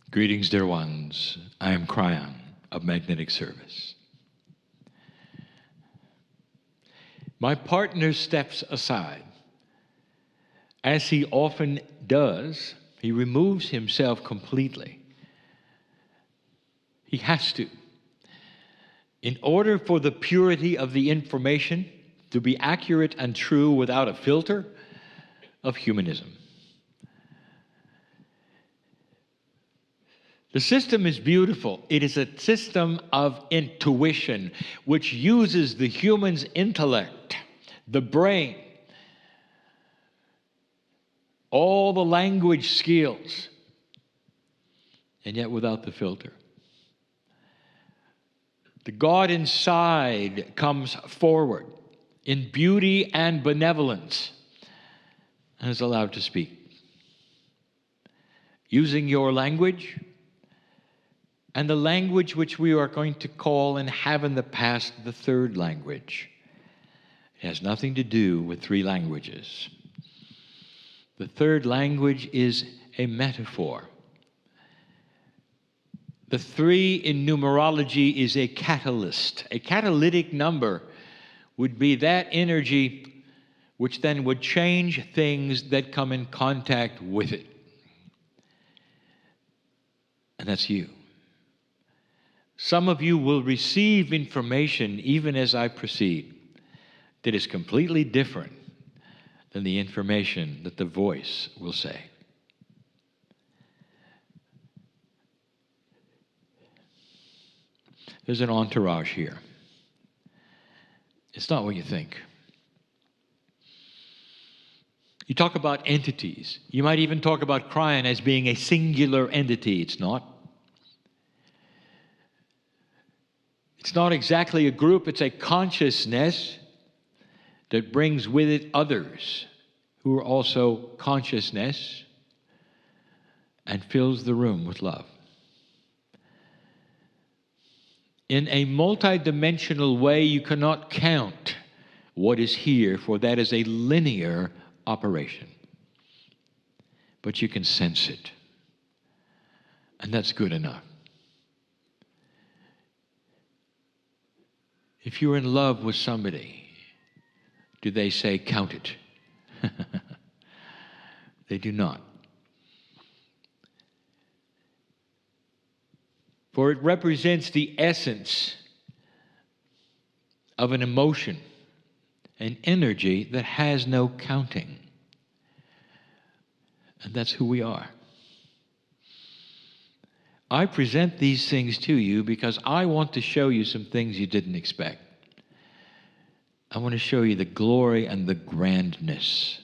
Greetings, dear ones. I am Kryon of Magnetic Service. My partner steps aside. As he often does, he removes himself completely. He has to. In order for the purity of the information to be accurate and true without a filter of humanism. The system is beautiful. It is a system of intuition which uses the human's intellect, the brain, all the language skills, and yet without the filter. The God inside comes forward in beauty and benevolence and is allowed to speak. Using your language, and the language which we are going to call and have in the past the third language. It has nothing to do with three languages. The third language is a metaphor. The three in numerology is a catalyst. A catalytic number would be that energy which then would change things that come in contact with it. And that's you. Some of you will receive information, even as I proceed, that is completely different than the information that the voice will say. There's an entourage here. It's not what you think. You talk about entities. You might even talk about Kryon as being a singular entity. It's not. It's not exactly a group, it's a consciousness that brings with it others who are also consciousness and fills the room with love. In a multidimensional way, you cannot count what is here, for that is a linear operation. But you can sense it, and that's good enough. If you're in love with somebody, do they say, count it? They do not. For it represents the essence of an emotion, an energy that has no counting. And that's who we are. I present these things to you because I want to show you some things you didn't expect. I want to show you the glory and the grandness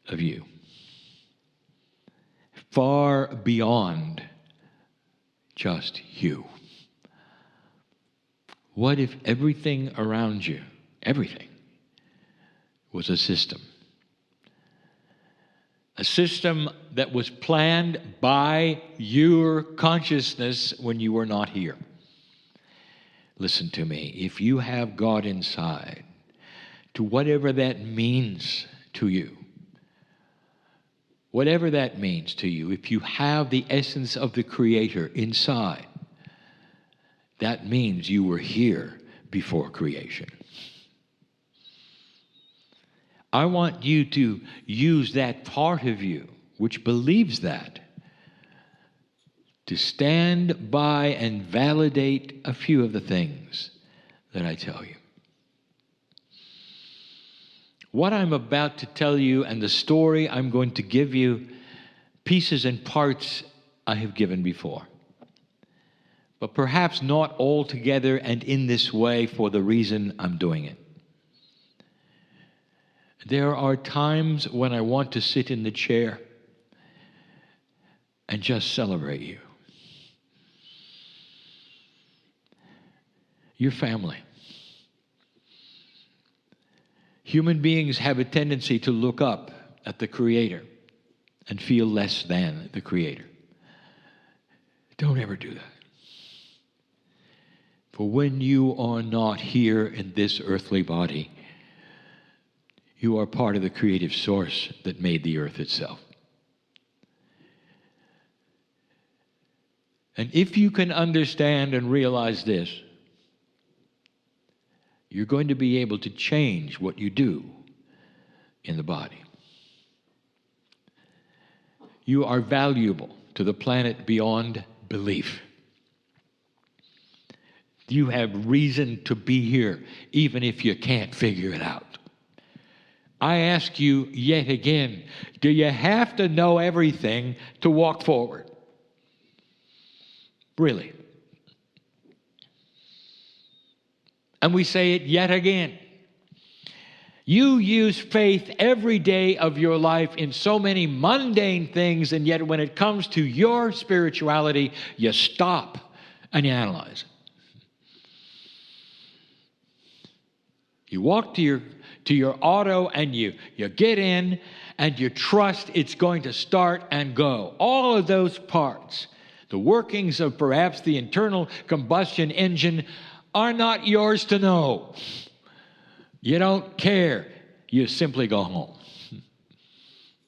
of you. Far beyond just you. What if everything around you, everything, was a system? A system that was planned by your consciousness when you were not here. Listen to me. If you have God inside, to whatever that means to you, whatever that means to you, if you have the essence of the Creator inside, that means you were here before creation. I want you to use that part of you which believes that to stand by and validate a few of the things that I tell you. What I'm about to tell you and the story I'm going to give you, pieces and parts I have given before. But perhaps not all together and in this way for the reason I'm doing it. There are times when I want to sit in the chair and just celebrate you. Your family. Human beings have a tendency to look up at the Creator and feel less than the Creator. Don't ever do that. For when you are not here in this earthly body, you are part of the creative source that made the earth itself. And if you can understand and realize this, you're going to be able to change what you do in the body. You are valuable to the planet beyond belief. You have reason to be here, even if you can't figure it out. I ask you yet again, do you have to know everything to walk forward? Really? And we say it yet again. You use faith every day of your life in so many mundane things, and yet when it comes to your spirituality, you stop and you analyze it. You walk to your auto and you get in and you trust it's going to start and go. All of those parts, the workings of perhaps the internal combustion engine, are not yours to know. You don't care. You simply go home.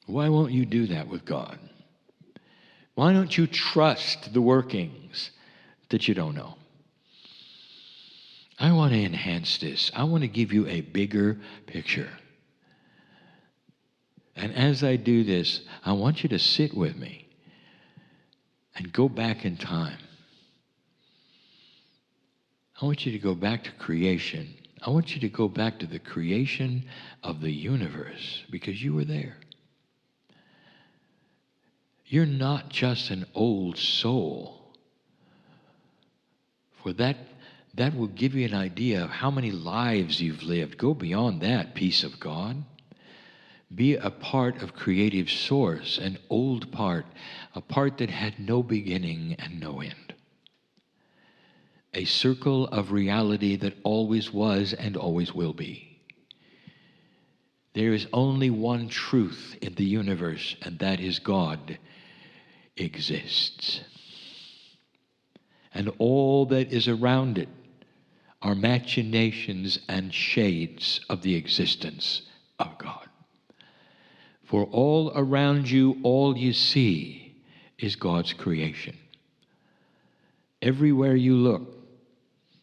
Why won't you do that with God? Why don't you trust the workings that you don't know? I want to enhance this. I want to give you a bigger picture. And as I do this, I want you to sit with me and go back in time. I want you to go back to creation. I want you to go back to the creation of the universe, because you were there. You're not just an old soul. For that will give you an idea of how many lives you've lived. Go beyond that, peace of God. Be a part of creative source, an old part, a part that had no beginning and no end. A circle of reality that always was and always will be. There is only one truth in the universe, and that is God exists. And all that is around it are machinations and shades of the existence of God. For all around you, all you see is God's creation. Everywhere you look,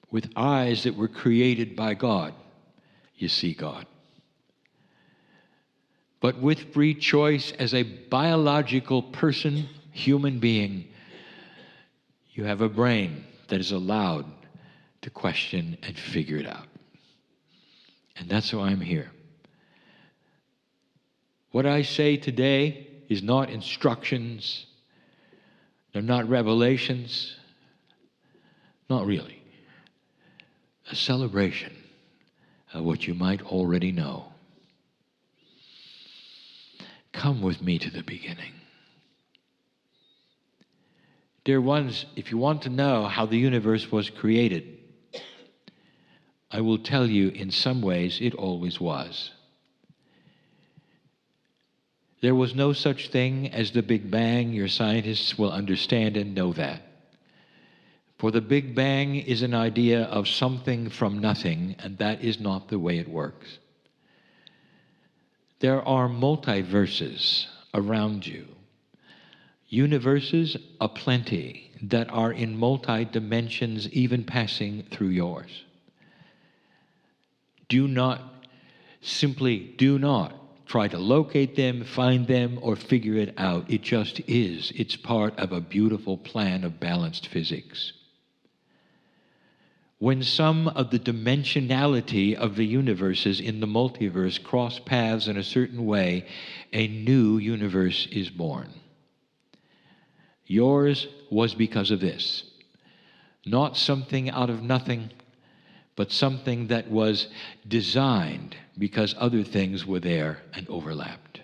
with eyes that were created by God, you see God. But with free choice as a biological person, human being, you have a brain that is allowed to question and figure it out. And that's why I'm here. What I say today is not instructions. They're not revelations. Not really. A celebration of what you might already know. Come with me to the beginning. Dear ones, if you want to know how the universe was created, I will tell you in some ways it always was. There was no such thing as the Big Bang. Your scientists will understand and know that. For the Big Bang is an idea of something from nothing, and that is not the way it works. There are multiverses around you. Universes aplenty that are in multi-dimensions, even passing through yours. Do not try to locate them, find them, or figure it out. It just is. It's part of a beautiful plan of balanced physics. When some of the dimensionality of the universes in the multiverse cross paths in a certain way, a new universe is born. Yours was because of this. Not something out of nothing, but something that was designed because other things were there and overlapped.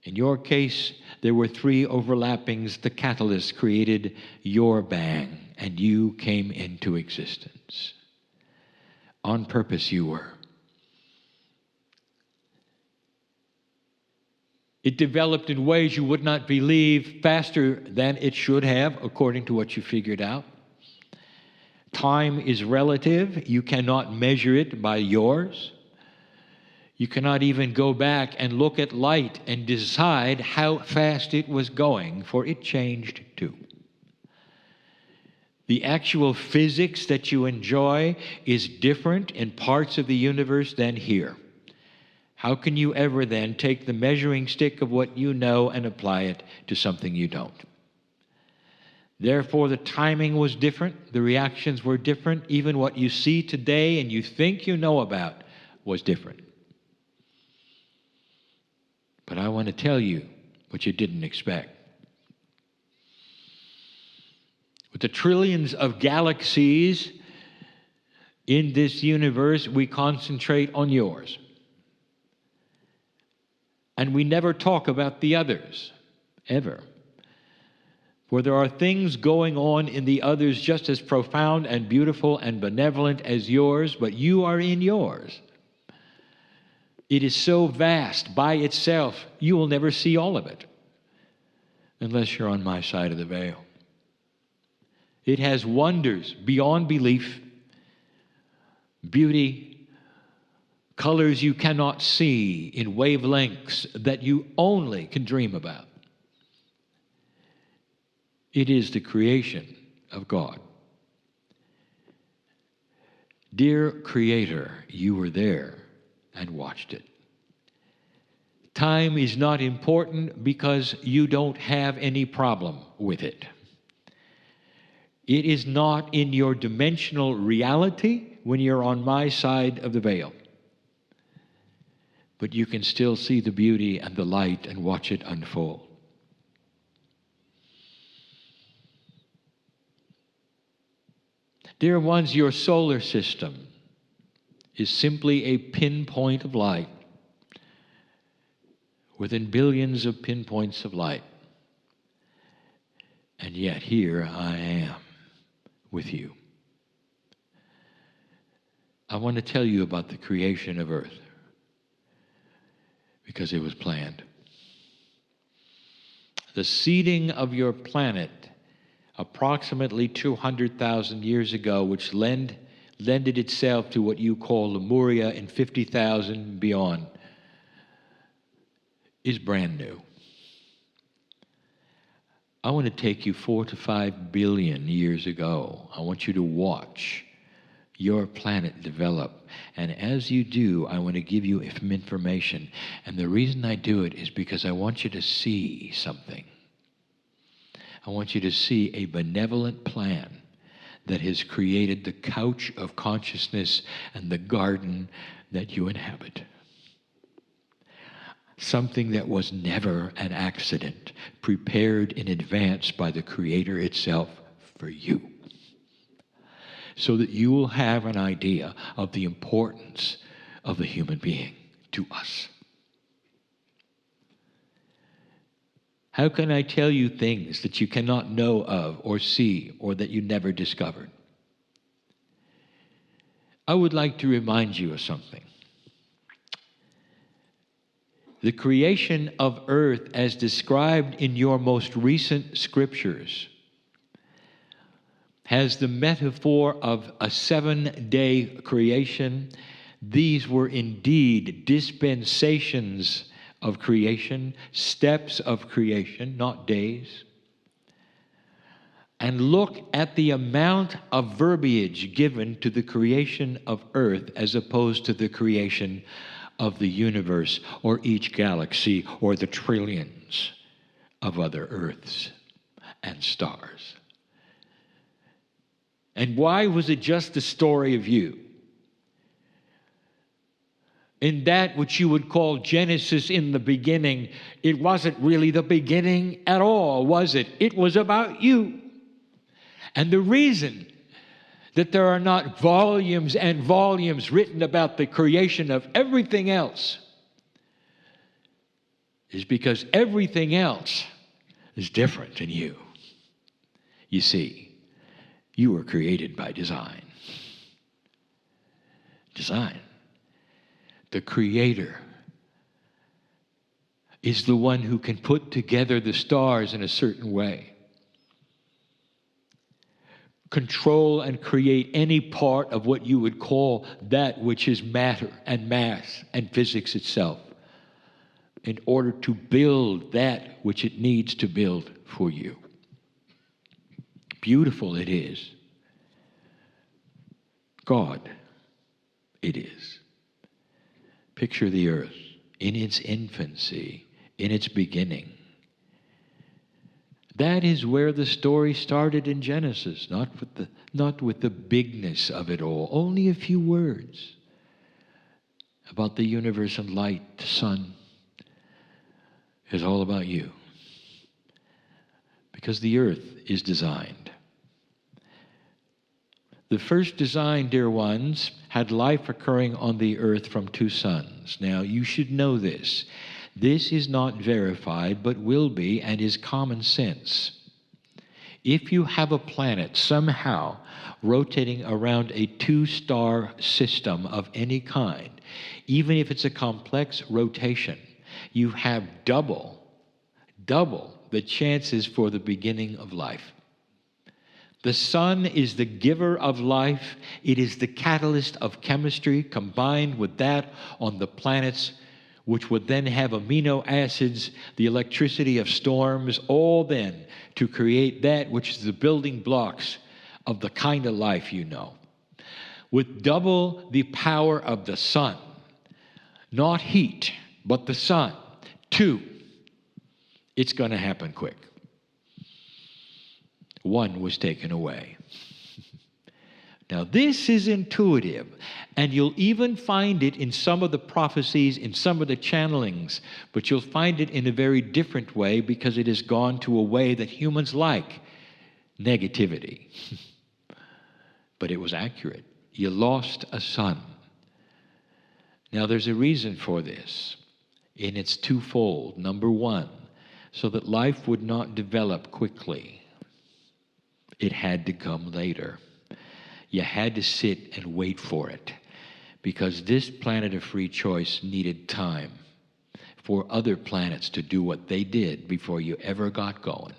In your case, there were 3 overlappings. The catalyst created your bang, and you came into existence. On purpose you were. It developed in ways you would not believe, faster than it should have, according to what you figured out. Time is relative. You cannot measure it by yours. You cannot even go back and look at light and decide how fast it was going, for it changed too. The actual physics that you enjoy is different in parts of the universe than here. How can you ever then take the measuring stick of what you know and apply it to something you don't? Therefore, the timing was different, the reactions were different, even what you see today and you think you know about was different. But I want to tell you what you didn't expect. With the trillions of galaxies in this universe, we concentrate on yours. And we never talk about the others, ever. For there are things going on in the others just as profound and beautiful and benevolent as yours, but you are in yours. It is so vast by itself, you will never see all of it, unless you're on my side of the veil. It has wonders beyond belief, beauty, colors you cannot see in wavelengths that you only can dream about. It is the creation of God. Dear Creator, you were there and watched it. Time is not important because you don't have any problem with it. It is not in your dimensional reality when you're on my side of the veil. But you can still see the beauty and the light and watch it unfold. Dear ones, your solar system is simply a pinpoint of light within billions of pinpoints of light. And yet here I am with you. I want to tell you about the creation of Earth because it was planned. The seeding of your planet approximately 200,000 years ago, which lended itself to what you call Lemuria in 50,000 beyond, is brand new. I want to take you 4 to 5 billion years ago. I want you to watch your planet develop. And as you do, I want to give you some information. And the reason I do it is because I want you to see something. I want you to see a benevolent plan that has created the couch of consciousness and the garden that you inhabit. Something that was never an accident, prepared in advance by the Creator itself for you, so that you will have an idea of the importance of the human being to us. How can I tell you things that you cannot know of or see or that you never discovered? I would like to remind you of something. The creation of earth as described in your most recent scriptures has the metaphor of a 7-day creation. These were indeed dispensations of creation, steps of creation, not days. And look at the amount of verbiage given to the creation of earth as opposed to the creation of the universe or each galaxy or the trillions of other earths and stars. And why was it just the story of you? In that which you would call Genesis in the beginning, it wasn't really the beginning at all, was it? It was about you. And the reason that there are not volumes and volumes written about the creation of everything else is because everything else is different than you. You see, you were created by design. Design. The Creator is the one who can put together the stars in a certain way, control and create any part of what you would call that which is matter and mass and physics itself in order to build that which it needs to build for you. Beautiful it is. God it is. Picture the earth in its infancy, in its beginning. That is where the story started in Genesis, not with the bigness of it all. Only a few words about the universe and light, the sun. Is all about you. Because the earth is designed. The first design, dear ones, had life occurring on the earth from two suns. Now, you should know this. This is not verified, but will be, and is common sense. If you have a planet somehow rotating around a two-star system of any kind, even if it's a complex rotation, you have double the chances for the beginning of life. The sun is the giver of life. It is the catalyst of chemistry combined with that on the planets, which would then have amino acids, the electricity of storms, all then to create that which is the building blocks of the kind of life you know. With double the power of the sun, not heat, but the sun, two, it's going to happen quick. One was taken away. Now, this is intuitive, and you'll even find it in some of the prophecies, in some of the channelings, but you'll find it in a very different way because it has gone to a way that humans like, negativity. But it was accurate. You lost a son. Now, there's a reason for this, and it's twofold. Number one, so that life would not develop quickly. It had to come later. You had to sit and wait for it because this planet of free choice needed time for other planets to do what they did before you ever got going.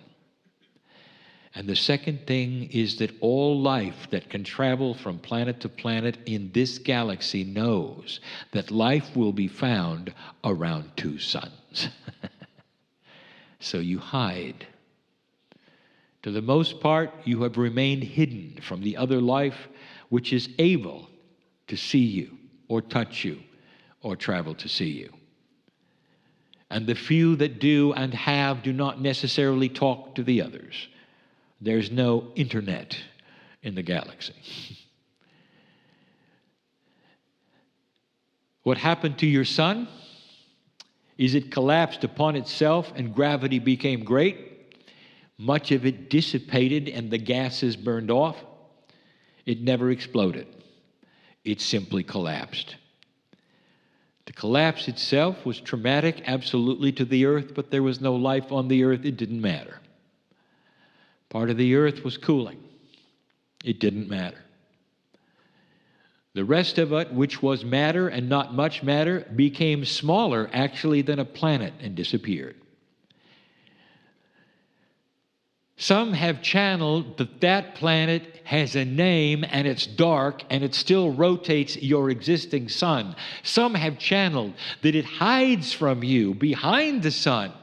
And the second thing is that all life that can travel from planet to planet in this galaxy knows that life will be found around two suns. So you hide. To the most part, you have remained hidden from the other life which is able to see you or touch you or travel to see you. And the few that do and have do not necessarily talk to the others. There's no internet in the galaxy. What happened to your sun is it collapsed upon itself and gravity became great. Much of it dissipated and the gases burned off. It never exploded. It simply collapsed. The collapse itself was traumatic, absolutely, to the earth, but there was no life on the earth. It didn't matter. Part of the earth was cooling. It didn't matter. The rest of it, which was matter and not much matter, became smaller, actually, than a planet and disappeared. Some have channeled that that planet has a name and it's dark and it still rotates your existing sun. Some have channeled that it hides from you behind the sun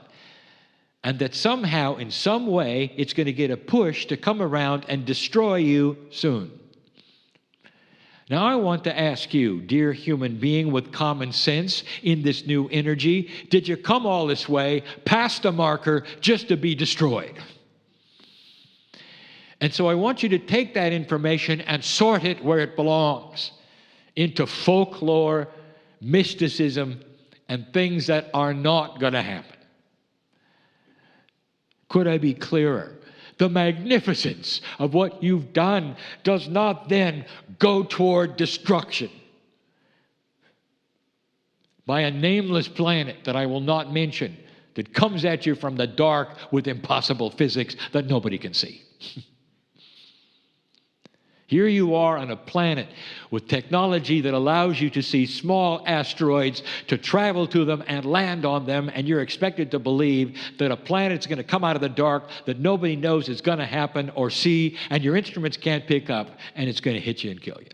and that somehow, in some way, it's going to get a push to come around and destroy you soon. Now, I want to ask you, dear human being with common sense in this new energy, did you come all this way past a marker just to be destroyed? And so I want you to take that information and sort it where it belongs, into folklore, mysticism, and things that are not going to happen. Could I be clearer? The magnificence of what you've done does not then go toward destruction by a nameless planet that I will not mention that comes at you from the dark with impossible physics that nobody can see. Here you are on a planet with technology that allows you to see small asteroids, to travel to them and land on them, and you're expected to believe that a planet's going to come out of the dark that nobody knows is going to happen or see, and your instruments can't pick up, and it's going to hit you and kill you.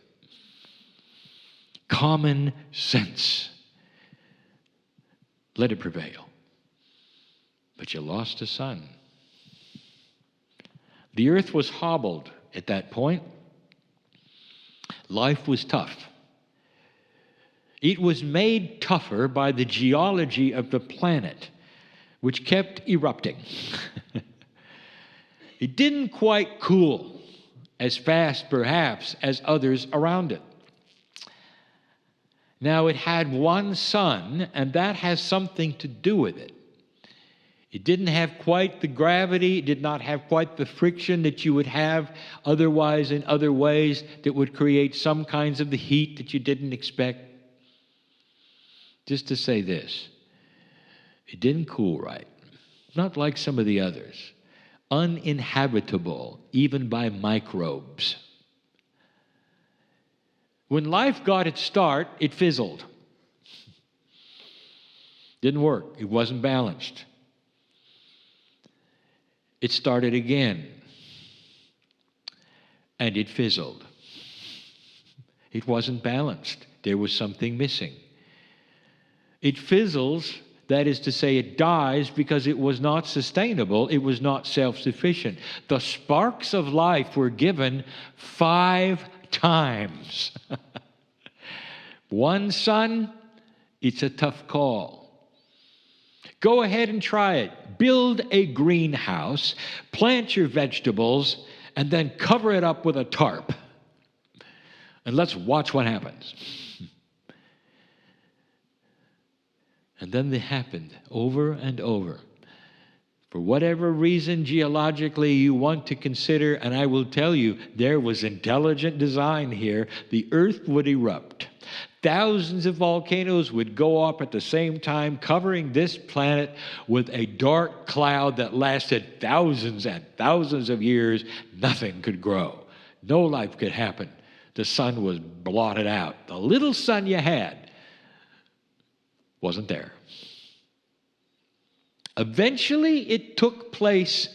Common sense. Let it prevail. But you lost a son. The earth was hobbled at that point. life was tough. It was made tougher by the geology of the planet, which kept erupting. It didn't quite cool as fast, perhaps, as others around it. Now, it had one sun, and that has something to do with it. It didn't have quite the gravity, it did not have quite the friction that you would have otherwise in other ways that would create some kinds of the heat that you didn't expect. Just to say this, it didn't cool right, not like some of the others. Uninhabitable, even by microbes. When life got its start, it fizzled. Didn't work. It wasn't balanced. It started again, and it fizzled. It wasn't balanced. There was something missing. It fizzles, that is to say, it dies because it was not sustainable, it was not self-sufficient. The sparks of life were given 5 times. One sun, it's a tough call. Go ahead and try it. Build a greenhouse, plant your vegetables, and then cover it up with a tarp. And let's watch what happens. And then they happened over and over. For whatever reason geologically you want to consider, and I will tell you, there was intelligent design here, the earth would erupt. Thousands of volcanoes would go up at the same time, covering this planet with a dark cloud that lasted thousands and thousands of years. Nothing could grow. No life could happen. The sun was blotted out. The little sun you had wasn't there. Eventually, it took place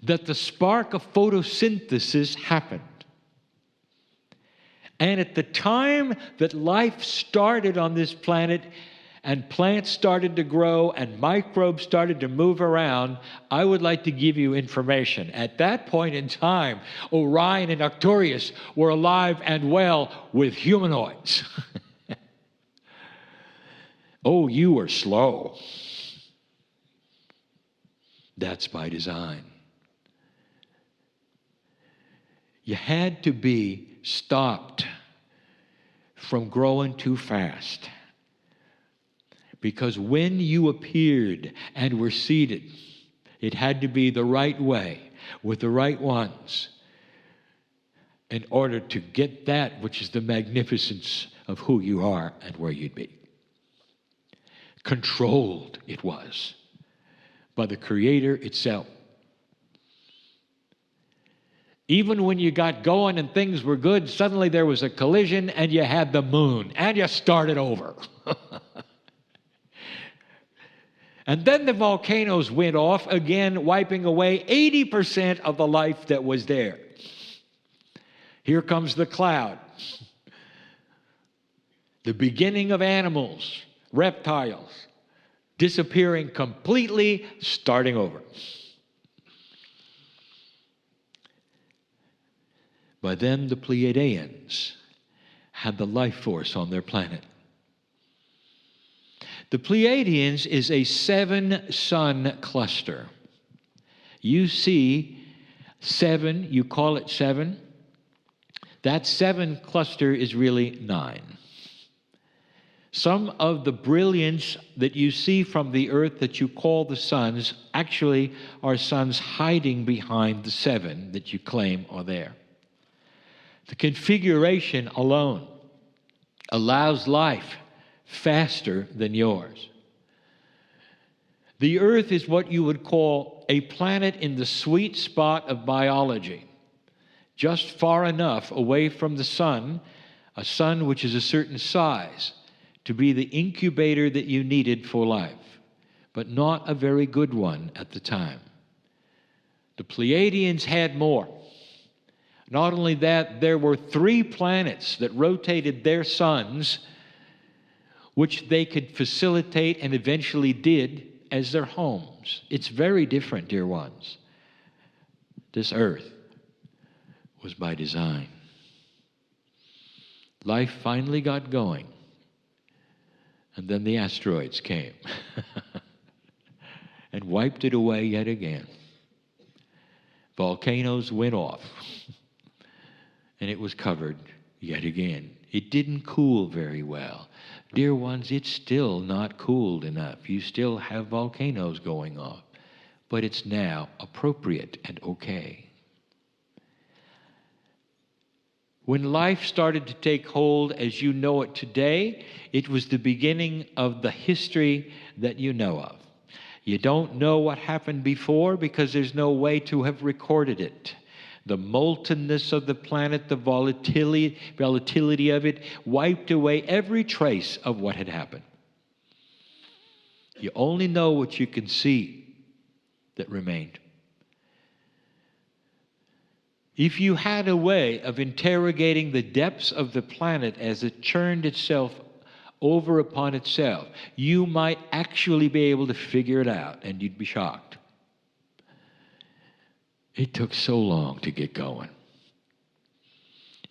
that the spark of photosynthesis happened. And at the time that life started on this planet and plants started to grow and microbes started to move around, I would like to give you information. At that point in time, Orion and Arcturus were alive and well with humanoids. Oh, you were slow. That's by design. You had to be stopped from growing too fast. Because when you appeared and were seated, it had to be the right way, with the right ones, in order to get that which is the magnificence of who you are and where you'd be. Controlled it was by the Creator itself. Even when you got going and things were good, suddenly there was a collision and you had the moon and you started over. And then the volcanoes went off again, wiping away 80% of the life that was there. Here comes the cloud. The beginning of animals, reptiles, disappearing completely, starting over. By then, the Pleiadians had the life force on their planet. The Pleiadians is a 7-sun cluster. You see 7, you call it 7. That 7 cluster is really 9. Some of the brilliance that you see from the earth that you call the suns actually are suns hiding behind the 7 that you claim are there. The configuration alone allows life faster than yours. The earth is what you would call a planet in the sweet spot of biology, just far enough away from the sun, a sun which is a certain size, to be the incubator that you needed for life, but not a very good one at the time. The Pleiadians had more. Not only that, there were 3 planets that rotated their suns, which they could facilitate and eventually did as their homes. It's very different, dear ones. This earth was by design. life finally got going. And then the asteroids came and wiped it away yet again. Volcanoes went off, and it was covered yet again. It didn't cool very well. Dear ones, it's still not cooled enough. You still have volcanoes going off, but it's now appropriate and okay. When life started to take hold as you know it today, it was the beginning of the history that you know of. You don't know what happened before because there's no way to have recorded it. The moltenness of the planet, the volatility of it, wiped away every trace of what had happened. You only know what you can see that remained. If you had a way of interrogating the depths of the planet as it churned itself over upon itself, you might actually be able to figure it out, and you'd be shocked. It took so long to get going.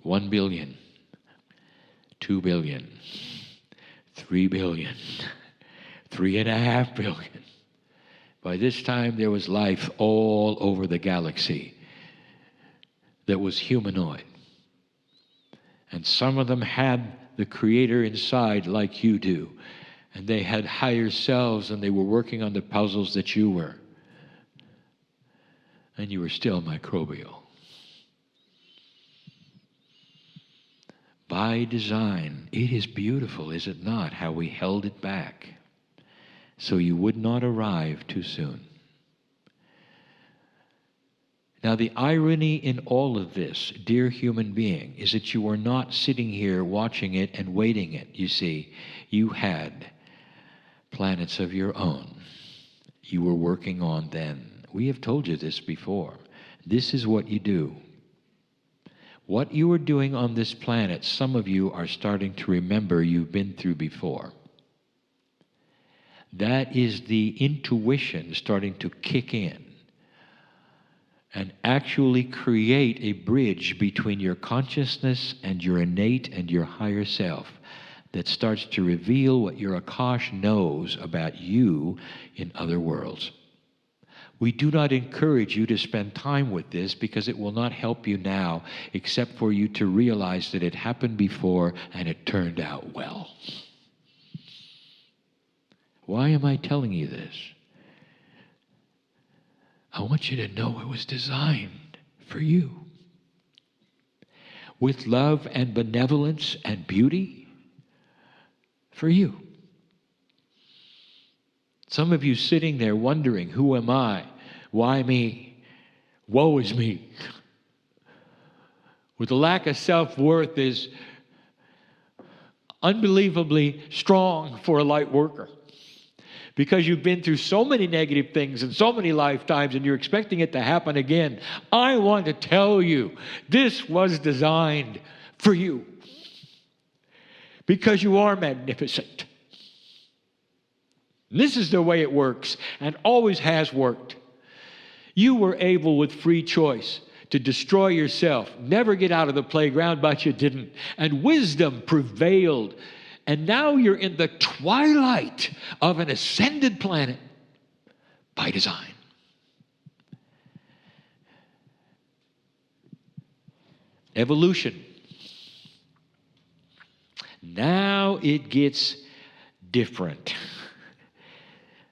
1 billion, 2 billion, 3 billion, 3.5 billion. By this time, there was life all over the galaxy that was humanoid. And some of them had the Creator inside like you do. And they had higher selves, and they were working on the puzzles that you were. And you were still microbial. By design, it is beautiful, is it not, how we held it back so you would not arrive too soon. Now, the irony in all of this, dear human being, is that you are not sitting here watching it and waiting it. You see, you had planets of your own. You were working on then. We have told you this before. This is what you do. What you are doing on this planet, some of you are starting to remember you've been through before. That is the intuition starting to kick in and actually create a bridge between your consciousness and your innate and your higher self that starts to reveal what your Akash knows about you in other worlds. We do not encourage you to spend time with this because it will not help you now except for you to realize that it happened before and it turned out well. Why am I telling you this? I want you to know it was designed for you. With love and benevolence and beauty for you. Some of you sitting there wondering, who am I? Why me? Woe is me. With the lack of self-worth is unbelievably strong for a light worker. Because you've been through so many negative things in so many lifetimes and you're expecting it to happen again. I want to tell you, this was designed for you. Because you are magnificent. This is the way it works and always has worked. You were able with free choice to destroy yourself, never get out of the playground, but you didn't. And wisdom prevailed. And now you're in the twilight of an ascended planet by design. Evolution. Now it gets different.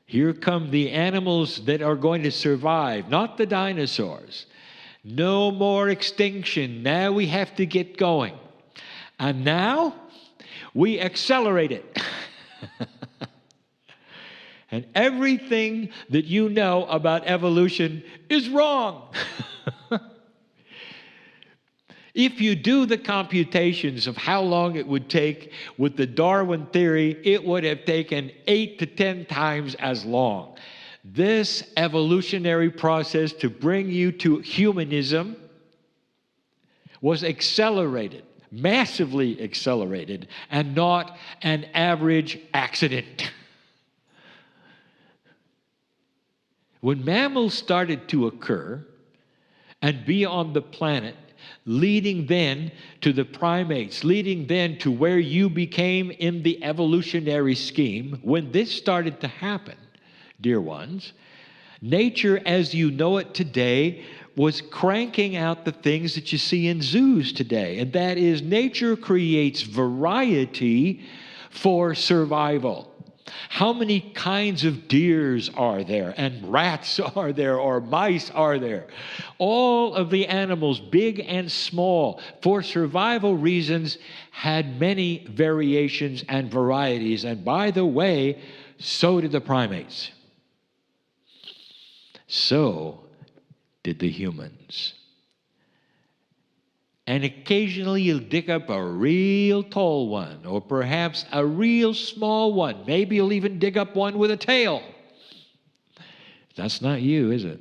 Here come the animals that are going to survive, not the dinosaurs. No more extinction. Now we have to get going. And now we accelerate it. And everything that you know about evolution is wrong. If you do the computations of how long it would take with the Darwin theory, it would have taken 8 to 10 times as long. This evolutionary process to bring you to humanism was accelerated, massively accelerated, and not an average accident. When mammals started to occur and be on the planet, leading then to the primates, leading then to where you became in the evolutionary scheme. When this started to happen, dear ones, nature as you know it today was cranking out the things that you see in zoos today. And that is, nature creates variety for survival. How many kinds of deers are there, and rats are there, or mice are there? All of the animals, big and small, for survival reasons, had many variations and varieties. And by the way, so did the primates. So did the humans. And occasionally you'll dig up a real tall one, or perhaps a real small one. Maybe you'll even dig up one with a tail. That's not you, is it?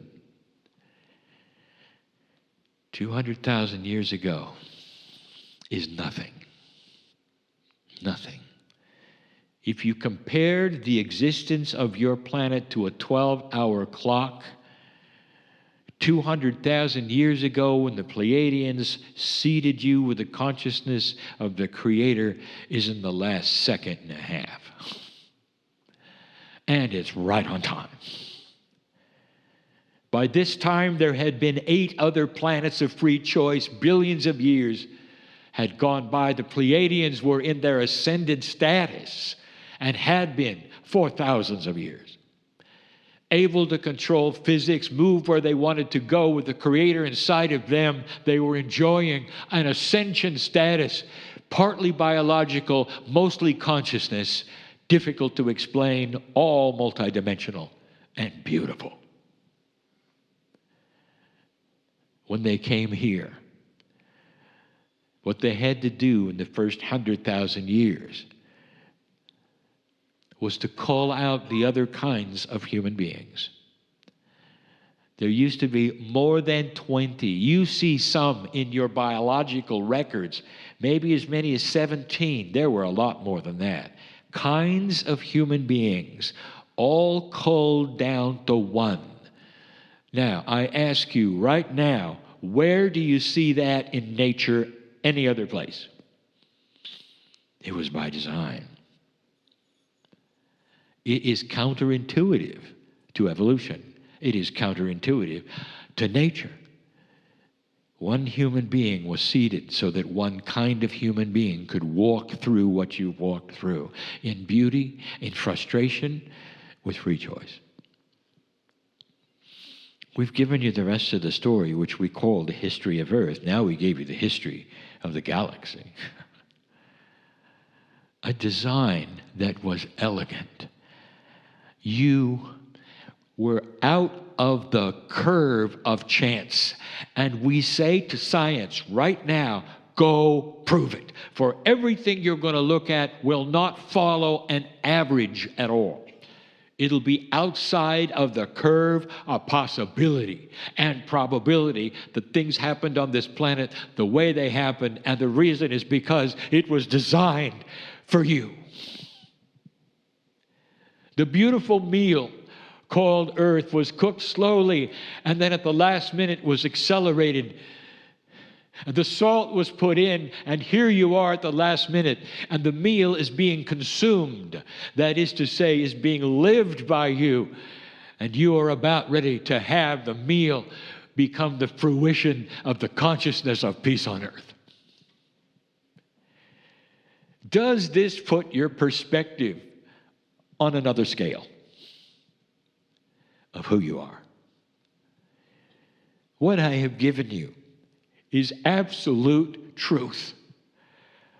200,000 years ago is nothing. Nothing. If you compared the existence of your planet to a 12-hour clock, 200,000 years ago, when the Pleiadians seeded you with the consciousness of the Creator, is in the last second and a half. And it's right on time. By this time, there had been 8 other planets of free choice. Billions of years had gone by. The Pleiadians were in their ascended status and had been for thousands of years, able to control physics, move where they wanted to go with the Creator inside of them. They were enjoying an ascension status, partly biological, mostly consciousness, difficult to explain, all multidimensional and beautiful. When they came here, what they had to do in the first 100,000 years was to call out the other kinds of human beings. There used to be more than 20. You see some in your biological records, maybe as many as 17. There were a lot more than that. Kinds of human beings, all culled down to one. Now, I ask you right now, where do you see that in nature any other place? It was by design. It is counterintuitive to evolution. It is counterintuitive to nature. One human being was seeded so that one kind of human being could walk through what you walked through, in beauty, in frustration, with free choice. We've given you the rest of the story, which we call the history of Earth. Now we gave you the history of the galaxy. A design that was elegant. You were out of the curve of chance. And we say to science right now, go prove it. For everything you're going to look at will not follow an average at all. It'll be outside of the curve of possibility and probability that things happened on this planet the way they happened, and the reason is because it was designed for you. The beautiful meal called Earth was cooked slowly, and then at the last minute was accelerated. The salt was put in, and here you are at the last minute, and the meal is being consumed. That is to say, is being lived by you, and you are about ready to have the meal become the fruition of the consciousness of peace on earth. Does this put your perspective on another scale of who you are? What I have given you is absolute truth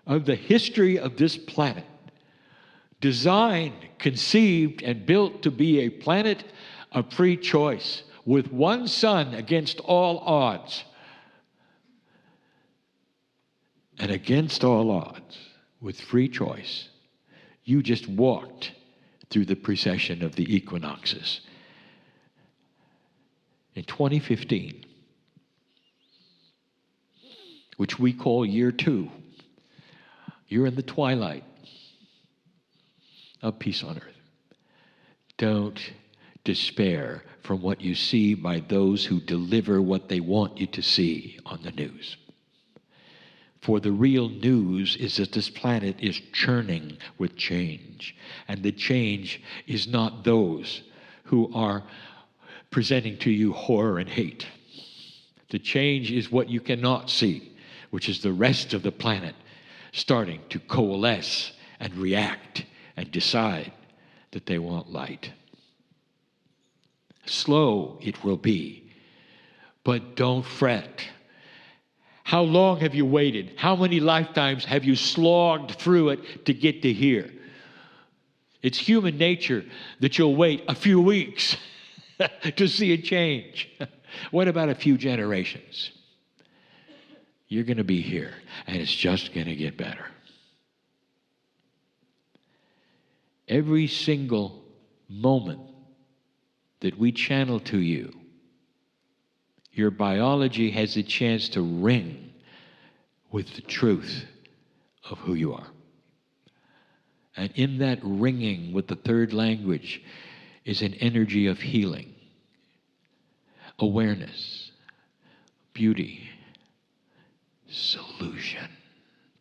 of the history of this planet, designed, conceived, and built to be a planet of free choice, with one sun against all odds. And against all odds, with free choice, you just walked through the precession of the equinoxes. In 2015, which we call year 2, you're in the twilight of peace on earth. Don't despair from what you see by those who deliver what they want you to see on the news. For the real news is that this planet is churning with change. And the change is not those who are presenting to you horror and hate. The change is what you cannot see, which is the rest of the planet starting to coalesce and react and decide that they want light. Slow it will be, but don't fret. How long have you waited? How many lifetimes have you slogged through it to get to here? It's human nature that you'll wait a few weeks to see a change. What about a few generations? You're going to be here, and it's just going to get better. Every single moment that we channel to you, your biology has a chance to ring with the truth of who you are. And in that ringing with the third language is an energy of healing, awareness, beauty, solution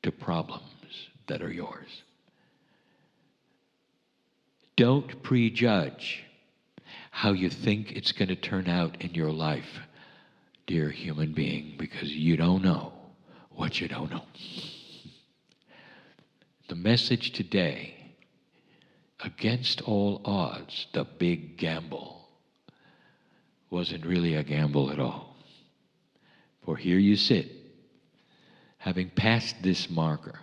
to problems that are yours. Don't prejudge how you think it's going to turn out in your life, dear human being, because you don't know what you don't know. The message today, against all odds, the big gamble, wasn't really a gamble at all. For here you sit, having passed this marker.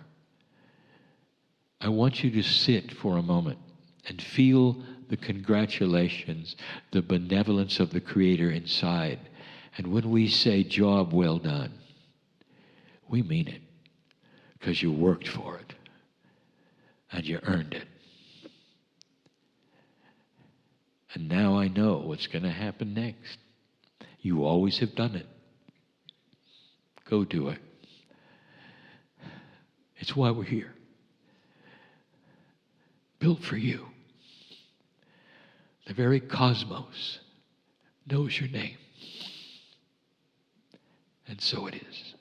I want you to sit for a moment and feel the congratulations, the benevolence of the Creator inside. And when we say, job well done, we mean it, because you worked for it and you earned it. And now I know what's going to happen next. You always have done it. Go do it. It's why we're here. Built for you. The very cosmos knows your name. And so it is.